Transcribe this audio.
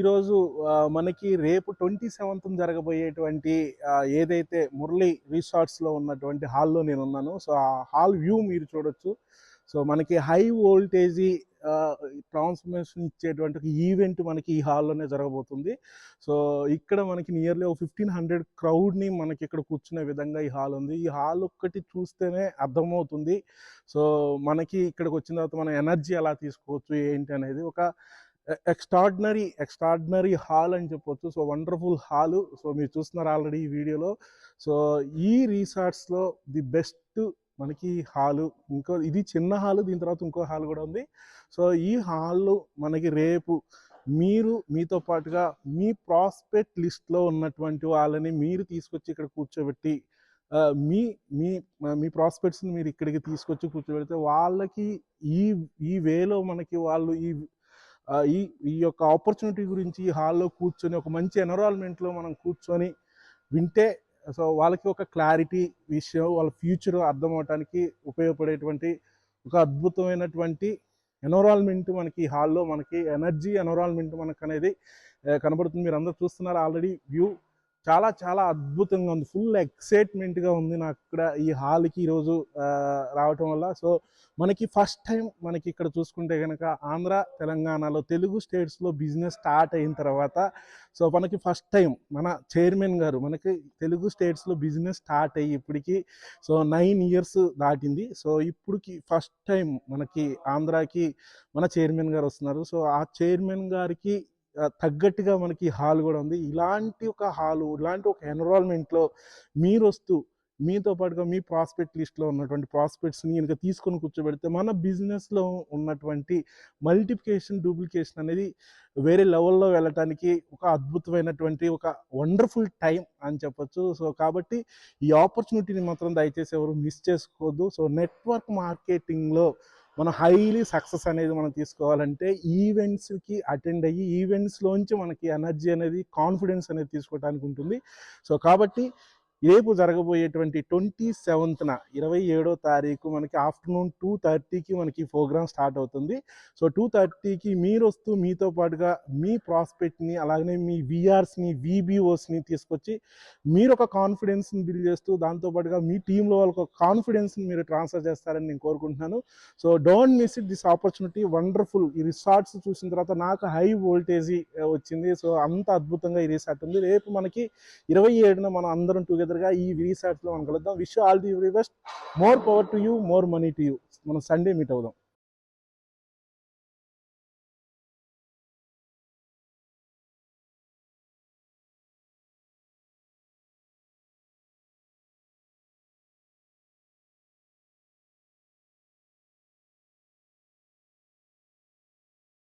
ఈరోజు మనకి రేపు 27న జరగబోయేటువంటి ఏదైతే మురళి రిసార్ట్స్‌లో ఉన్నటువంటి హాల్‌లో నేనున్నాను. సో, ఆ హాల్ వ్యూ మీరు చూడొచ్చు. సో, మనకి హై వోల్టేజీ ట్రాన్స్‌ఫర్మేషన్ ఇచ్చేటువంటి ఒక ఈవెంట్ మనకి ఈ హాల్‌లోనే జరగబోతుంది. సో, ఇక్కడ మనకి నియర్లీ ఒక 1500 క్రౌడ్‌ని మనకి ఇక్కడ కూర్చునే విధంగా ఈ హాల్ ఉంది. ఈ హాల్ ఒక్కటి చూస్తేనే అర్థమవుతుంది. సో, మనకి ఇక్కడికొచ్చిన తర్వాత మనం ఎనర్జీ ఎలా తీసుకోవచ్చు ఏంటి అనేది ఒక ఎక్స్ట్రార్డినరీ హాల్ అని చెప్పొచ్చు. So, wonderful hall. సో, మీరు చూస్తున్నారు ఆల్రెడీ ఈ వీడియోలో. సో, ఈ రిసార్ట్స్‌లో ది బెస్ట్ మనకి హాలు. ఇది చిన్న హాలు. దీని తర్వాత ఇంకో హాల్ కూడా ఉంది. సో, ఈ హాలు మనకి రేపు మీతో పాటుగా మీ ప్రాస్పెక్ట్ లిస్ట్‌లో ఉన్నటువంటి వాళ్ళని మీరు తీసుకొచ్చి ఇక్కడ కూర్చోబెట్టి మీ మీ మీ ప్రాస్పెక్ట్స్‌ని మీరు ఇక్కడికి తీసుకొచ్చి కూర్చోబెడితే వాళ్ళకి ఈ ఈ వేలో మనకి వాళ్ళు ఈ ఈ యొక్క ఆపర్చునిటీ గురించి ఈ హాల్లో కూర్చొని ఒక మంచి ఎన్విరాన్మెంట్లో మనం కూర్చొని వింటే సో వాళ్ళకి ఒక క్లారిటీ విషయం వాళ్ళ ఫ్యూచర్ అర్థం అవడానికి ఉపయోగపడేటువంటి ఒక అద్భుతమైనటువంటి ఎన్విరాన్మెంట్ మనకి ఈ హాల్లో మనకి ఎనర్జీ ఎన్విరాన్మెంట్ మనకు అనేది కనబడుతుంది. మీరు అందరూ చూస్తున్నారు ఆల్రెడీ వ్యూ చాలా చాలా అద్భుతంగా ఉంది. ఫుల్ ఎక్సైట్మెంట్గా ఉంది నాకు ఇక్కడ ఈ హాల్కి ఈరోజు రావటం వల్ల. సో మనకి ఫస్ట్ టైం మనకి ఇక్కడ చూసుకుంటే కనుక ఆంధ్ర తెలంగాణలో తెలుగు స్టేట్స్లో బిజినెస్ స్టార్ట్ అయిన తర్వాత సో మనకి ఫస్ట్ టైం మన చైర్మన్ గారు మనకి తెలుగు స్టేట్స్లో బిజినెస్ స్టార్ట్ అయ్యి ఇప్పటికి సో 9 ఇయర్స్ దాటింది. సో ఇప్పటికి ఫస్ట్ టైం మనకి ఆంధ్రాకి మన చైర్మన్ గారు వస్తున్నారు. సో ఆ చైర్మన్ గారికి తగ్గట్టుగా మనకి హాల్ కూడా ఉంది. ఇలాంటి ఒక హాలు ఇలాంటి ఒక ఎన్విరాన్మెంట్లో మీరు వస్తూ మీతో పాటుగా మీ ప్రాస్పెక్ట్ లిస్ట్లో ఉన్నటువంటి ప్రాస్పెక్ట్స్ని కనుక తీసుకొని కూర్చోబెడితే మన బిజినెస్లో ఉన్నటువంటి మల్టిప్లికేషన్ డూప్లికేషన్ అనేది వేరే లెవెల్లో వెళ్ళటానికి ఒక అద్భుతమైనటువంటి ఒక వండర్ఫుల్ టైం అని చెప్పొచ్చు. సో కాబట్టి ఈ ఆపర్చునిటీని మాత్రం దయచేసి ఎవరు మిస్ చేసుకోవద్దు. సో నెట్వర్క్ మార్కెటింగ్లో మనం హైలీ సక్సెస్ అనేది మనం తీసుకోవాలంటే ఈవెంట్స్కి అటెండ్ అయ్యి ఈవెంట్స్లోంచి మనకి ఎనర్జీ అనేది కాన్ఫిడెన్స్ అనేది తీసుకోవడానికి ఉంటుంది. సో కాబట్టి రేపు జరగబోయేటువంటి 27న 27వ తారీఖు మనకి ఆఫ్టర్నూన్ 2:30కి మనకి ప్రోగ్రామ్ స్టార్ట్ అవుతుంది. సో 2:30కి మీరు వస్తూ మీతో పాటుగా మీ ప్రాస్పెక్ట్ని అలాగనే మీ విఆర్స్ని విబిఓస్ని తీసుకొచ్చి మీరు ఒక కాన్ఫిడెన్స్ని బిల్డ్ చేస్తూ దాంతోపాటుగా మీ టీంలో వాళ్ళకి ఒక కాన్ఫిడెన్స్ని మీరు ట్రాన్స్ఫర్ చేస్తారని నేను కోరుకుంటున్నాను. So don't miss it this opportunity. Wonderful. ఈ రిసార్ట్స్ చూసిన తర్వాత నాకు హై వోల్టేజీ వచ్చింది. సో అంత అద్భుతంగా ఈ రిసార్ట్ ఉంది. రేపు మనకి 27న మనం అందరం టుగెదర్ ఈ రిసార్ట్స్లో మనం కలుద్దాం. Wish all the very best. More power to you, more money to you. మనం సండే మీట్ అవుదాం.